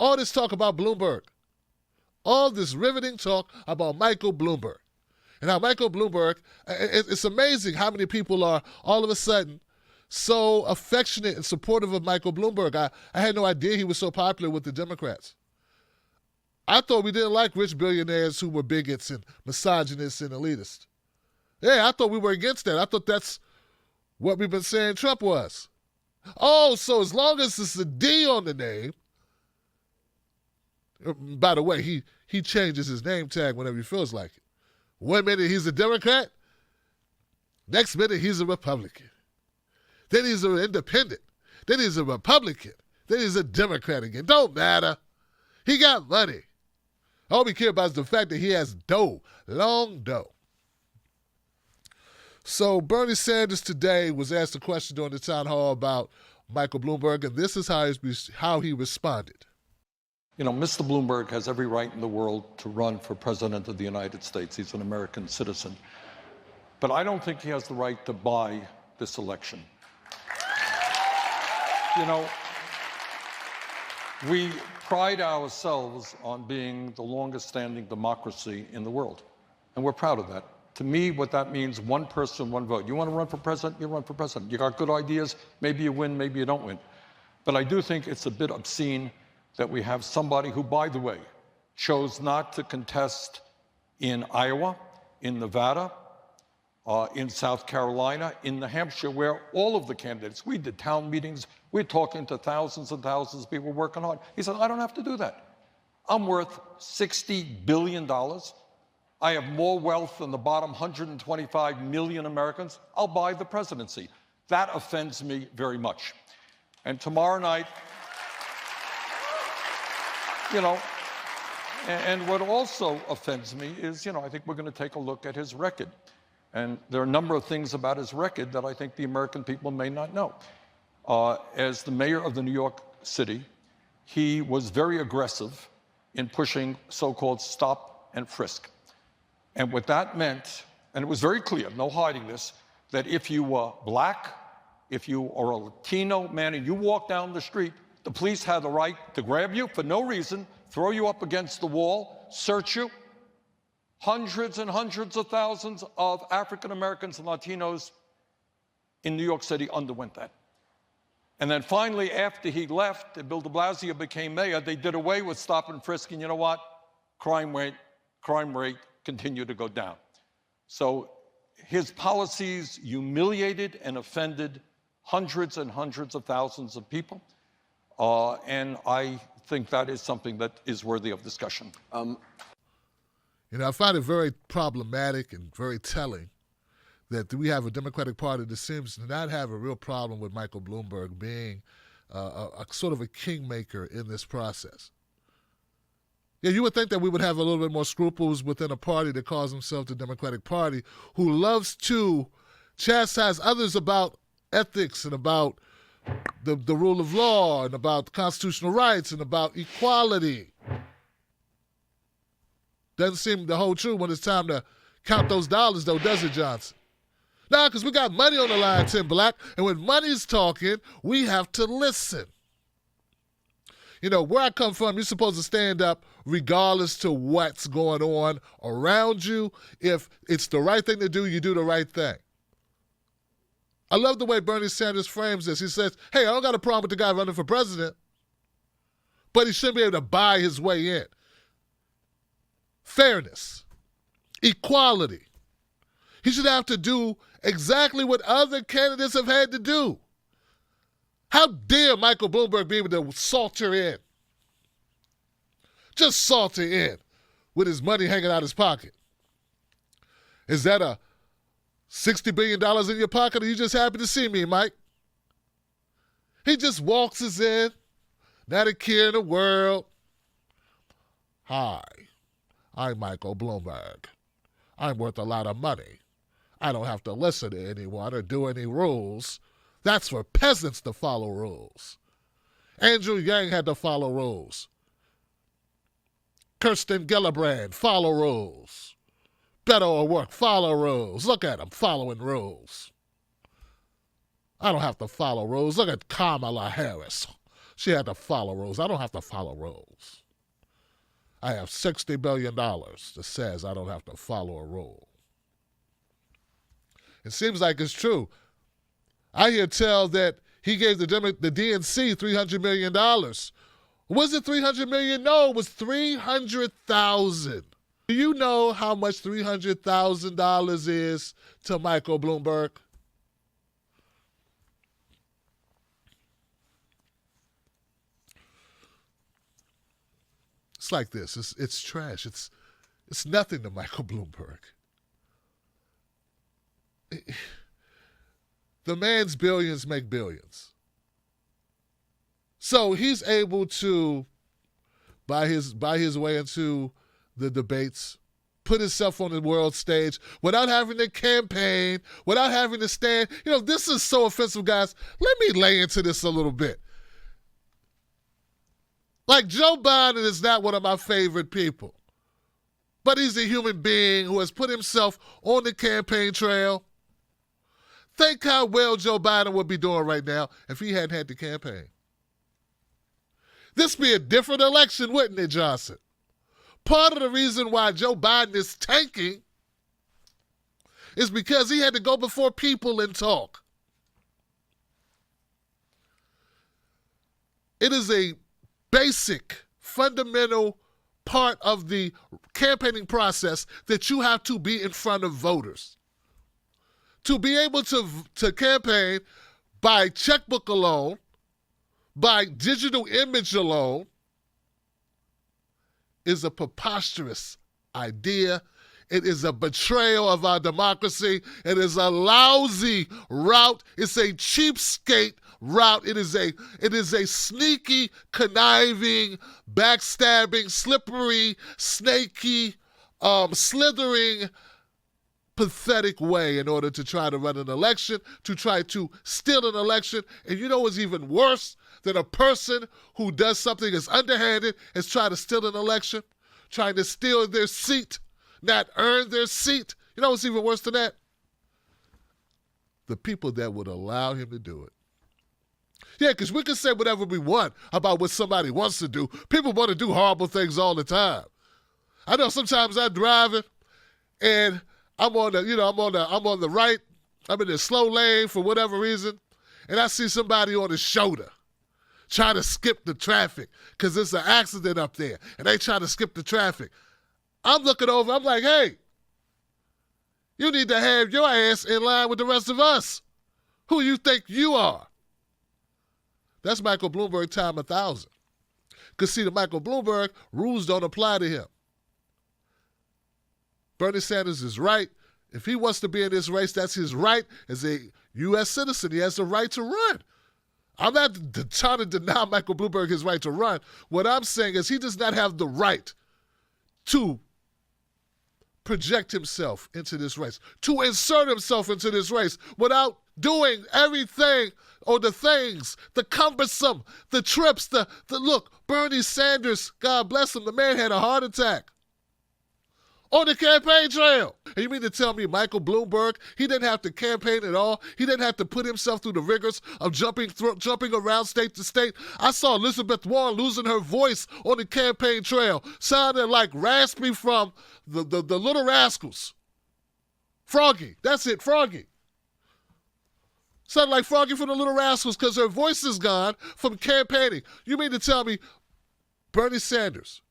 All this talk about Bloomberg. All this riveting talk about Michael Bloomberg. And how Michael Bloomberg, it's amazing how many people are all of a sudden so affectionate and supportive of Michael Bloomberg. I had no idea he was so popular with the Democrats. I thought we didn't like rich billionaires who were bigots and misogynists and elitists. Yeah, I thought we were against that. I thought that's what we've been saying Trump was. Oh, so as long as it's a D on the name, by the way, he changes his name tag whenever he feels like it. One minute he's a Democrat, next minute he's a Republican. Then he's an independent. Then he's a Republican. Then he's a Democrat again. Don't matter. He got money. All we care about is the fact that he has dough, long dough. So Bernie Sanders today was asked a question during the town hall about Michael Bloomberg, and this is how he responded. You know, Mr. Bloomberg has every right in the world to run for president of the United States. He's an American citizen. But I don't think he has the right to buy this election. You know, we pride ourselves on being the longest-standing democracy in the world, and we're proud of that. To me, what that means, one person, one vote. You want to run for president, you run for president. You got good ideas, maybe you win, maybe you don't win. But I do think it's a bit obscene that we have somebody who, by the way, chose not to contest in Iowa, in Nevada, in South Carolina, in New Hampshire, where all of the candidates, we did town meetings, we're talking to thousands and thousands of people working hard. He said, I don't have to do that. I'm worth $60 billion. I have more wealth than the bottom 125 million Americans. I'll buy the presidency. That offends me very much. And tomorrow night, you know, and what also offends me is, you know, I think we're going to take a look at his record. And there are a number of things about his record that I think the American people may not know. As the mayor of the New York City, he was very aggressive in pushing so-called stop and frisk. And what that meant, and it was very clear, no hiding this, that if you were black, if you are a Latino man and you walk down the street, the police had the right to grab you for no reason, throw you up against the wall, search you. Hundreds and hundreds of thousands of African Americans and Latinos in New York City underwent that. And then finally, after he left and Bill de Blasio became mayor, they did away with stop and frisk, and you know what? Crime rate continued to go down. So his policies humiliated and offended hundreds and hundreds of thousands of people. And I think that is something that is worthy of discussion. You know, I find it very problematic and very telling that we have a Democratic Party that seems to not have a real problem with Michael Bloomberg being a sort of a kingmaker in this process. Yeah, you would think that we would have a little bit more scruples within a party that calls himself the Democratic Party, who loves to chastise others about ethics and about the rule of law and about constitutional rights and about equality. Doesn't seem to hold true when it's time to count those dollars, though, does it, Johnson? No, because we got money on the line, Tim Black, and when money's talking, we have to listen. You know, where I come from, you're supposed to stand up regardless to what's going on around you. If it's the right thing to do, you do the right thing. I love the way Bernie Sanders frames this. He says, hey, I don't got a problem with the guy running for president, but he shouldn't be able to buy his way in. Fairness, equality. He should have to do exactly what other candidates have had to do. How dare Michael Bloomberg be able to saunter in? Just saunter in with his money hanging out his pocket. Is that a $60 billion in your pocket, or are you just happy to see me, Mike? He just waltzes in, not a care in the world. Hi. I'm Michael Bloomberg. I'm worth a lot of money. I don't have to listen to anyone or do any rules. That's for peasants to follow rules. Andrew Yang had to follow rules. Kirsten Gillibrand, follow rules. Beto O'Rourke, follow rules. Look at him following rules. I don't have to follow rules. Look at Kamala Harris. She had to follow rules. I don't have to follow rules. I have $60 billion that says I don't have to follow a rule. It seems like it's true. I hear tell that he gave the DNC $300 million. Was it $300 million? No, it was $300,000. Do you know how much $300,000 is to Michael Bloomberg? It's like this. It's trash. It's nothing to Michael Bloomberg. The man's billions make billions. So he's able to buy his way into the debates, put himself on the world stage without having to campaign, without having to stand. You know, this is so offensive, guys. Let me lay into this a little bit. Like, Joe Biden is not one of my favorite people, but he's a human being who has put himself on the campaign trail. Think how well Joe Biden would be doing right now if he hadn't had to campaign. This be a different election, wouldn't it, Johnson? Part of the reason why Joe Biden is tanking is because he had to go before people and talk. It is a basic, fundamental part of the campaigning process that you have to be in front of voters. To be able to campaign by checkbook alone, by digital image alone, is a preposterous idea. It is a betrayal of our democracy. It is a lousy route. It's a cheapskate route. It is a sneaky, conniving, backstabbing, slippery, snaky, slithering, pathetic way in order to try to run an election, to try to steal an election. And you know what's even worse than a person who does something as underhanded as try to steal an election, trying to steal their seat, not earn their seat? You know what's even worse than that? The people that would allow him to do it. Yeah, because we can say whatever we want about what somebody wants to do. People want to do horrible things all the time. I know sometimes I'm driving and I'm on the right. I'm in the slow lane for whatever reason, and I see somebody on his shoulder trying to skip the traffic because there's an accident up there, and they try to skip the traffic. I'm looking over. I'm like, hey, you need to have your ass in line with the rest of us. Who you think you are? That's Michael Bloomberg time 1,000. Because see, to Michael Bloomberg, rules don't apply to him. Bernie Sanders is right. If he wants to be in this race, that's his right. As a U.S. citizen, he has the right to run. I'm not trying to deny Michael Bloomberg his right to run. What I'm saying is he does not have the right to project himself into this race, to insert himself into this race without doing everything or the things, the cumbersome, the trips, the look, Bernie Sanders, God bless him, the man had a heart attack on the campaign trail. And you mean to tell me Michael Bloomberg, he didn't have to campaign at all? He didn't have to put himself through the rigors of jumping around state to state? I saw Elizabeth Warren losing her voice on the campaign trail, sounding like Raspy from the Little Rascals. Froggy, that's it, Froggy. Sounded like Froggy from the Little Rascals because her voice is gone from campaigning. You mean to tell me Bernie Sanders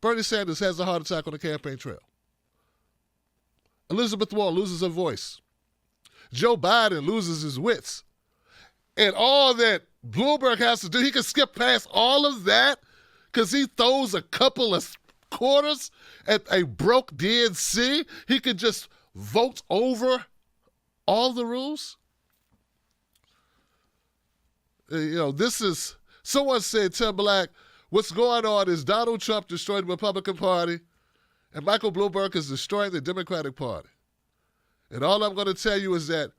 has a heart attack on the campaign trail. Elizabeth Warren loses her voice. Joe Biden loses his wits. And all that Bloomberg has to do, he can skip past all of that because he throws a couple of quarters at a broke DNC. He could just vote over all the rules. This is, someone said, Tim Black, what's going on is Donald Trump destroyed the Republican Party, and Michael Bloomberg is destroying the Democratic Party. And all I'm going to tell you is that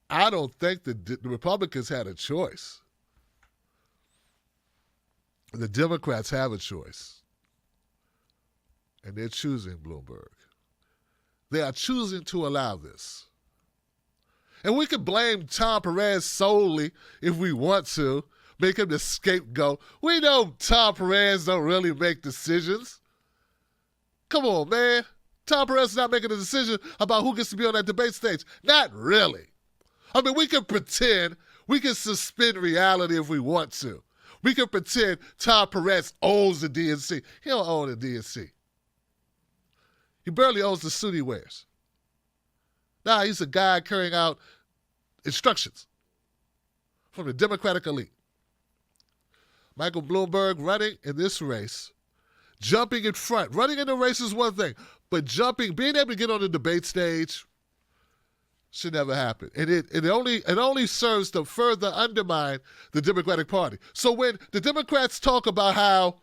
I don't think the Republicans had a choice. The Democrats have a choice, and they're choosing Bloomberg. They are choosing to allow this. And we can blame Tom Perez solely if we want to, make him the scapegoat. We know Tom Perez don't really make decisions. Come on, man. Tom Perez is not making a decision about who gets to be on that debate stage. Not really. I mean, we can pretend, we can suspend reality if we want to. We can pretend Tom Perez owns the DNC. He don't own the DNC. He barely owns the suit he wears. Nah, he's a guy carrying out instructions from the Democratic elite. Michael Bloomberg running in this race, jumping in front. Running in the race is one thing, but jumping, being able to get on the debate stage should never happen. And it only serves to further undermine the Democratic Party. So when the Democrats talk about how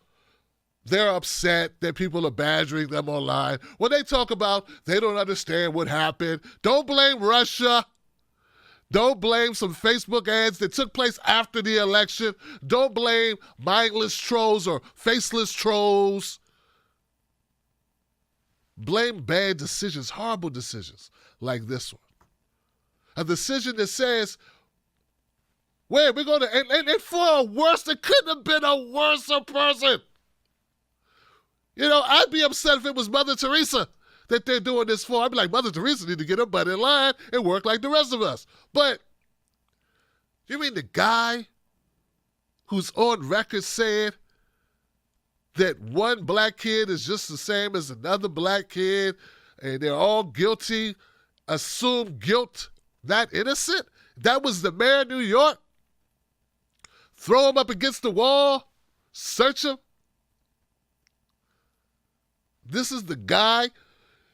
they're upset that people are badgering them online, when they talk about they don't understand what happened, don't blame Russia. Don't blame some Facebook ads that took place after the election. Don't blame mindless trolls or faceless trolls. Blame bad decisions, horrible decisions like this one. A decision that says, wait, we're going to, and for a worse, there couldn't have been a worse person. You know, I'd be upset if it was Mother Teresa that they're doing this for. I'd be like, Mother Teresa need to get her butt in line and work like the rest of us. But you mean the guy who's on record saying that one black kid is just the same as another black kid and they're all guilty, assume guilt, not innocent? That was the mayor of New York? Throw him up against the wall? Search him? This is the guy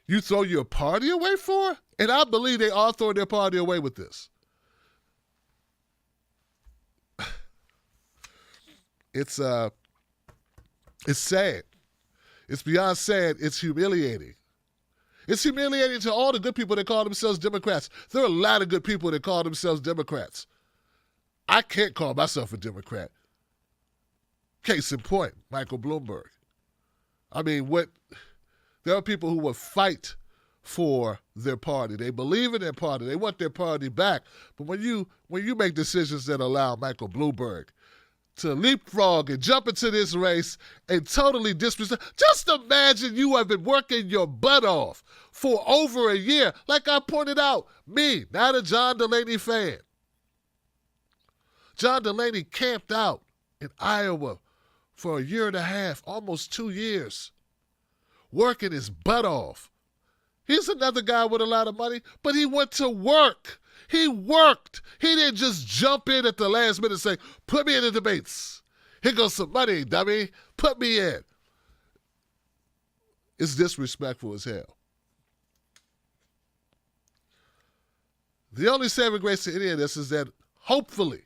you throw your party away for? And I believe they all throw their party away with this. It's sad. It's beyond sad. It's humiliating. It's humiliating to all the good people that call themselves Democrats. There are a lot of good people that call themselves Democrats. I can't call myself a Democrat. Case in point, Michael Bloomberg. I mean, there are people who will fight for their party. They believe in their party. They want their party back. But when you make decisions that allow Michael Bloomberg to leapfrog and jump into this race and totally disrespect. Just imagine you have been working your butt off for over a year. Like I pointed out, me, not a John Delaney fan. John Delaney camped out in Iowa for a year and a half, almost 2 years, working his butt off. He's another guy with a lot of money, but he went to work. He worked. He didn't just jump in at the last minute and say, put me in the debates. Here goes some money, dummy. Put me in. It's disrespectful as hell. The only saving grace to any of this is that hopefully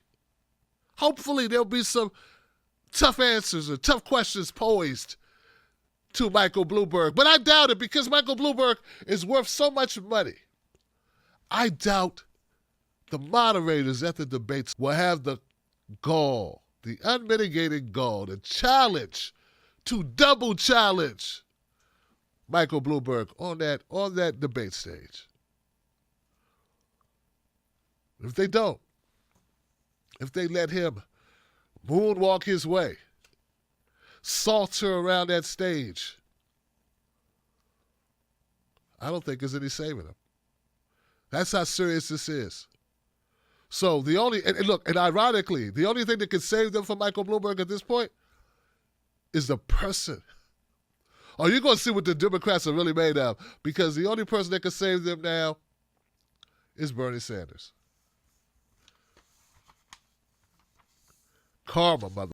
there'll be some tough answers or tough questions posed to Michael Bloomberg. But I doubt it because Michael Bloomberg is worth so much money. I doubt the moderators at the debates will have the gall, the unmitigated gall, the challenge to double challenge Michael Bloomberg on that debate stage. If they don't, if they let him moonwalk his way, saunter around that stage, I don't think there's any saving him. That's how serious this is. So and ironically, the only thing that can save them from Michael Bloomberg at this point is the person. Oh, you're going to see what the Democrats are really made of because the only person that can save them now is Bernie Sanders. Karma, mother.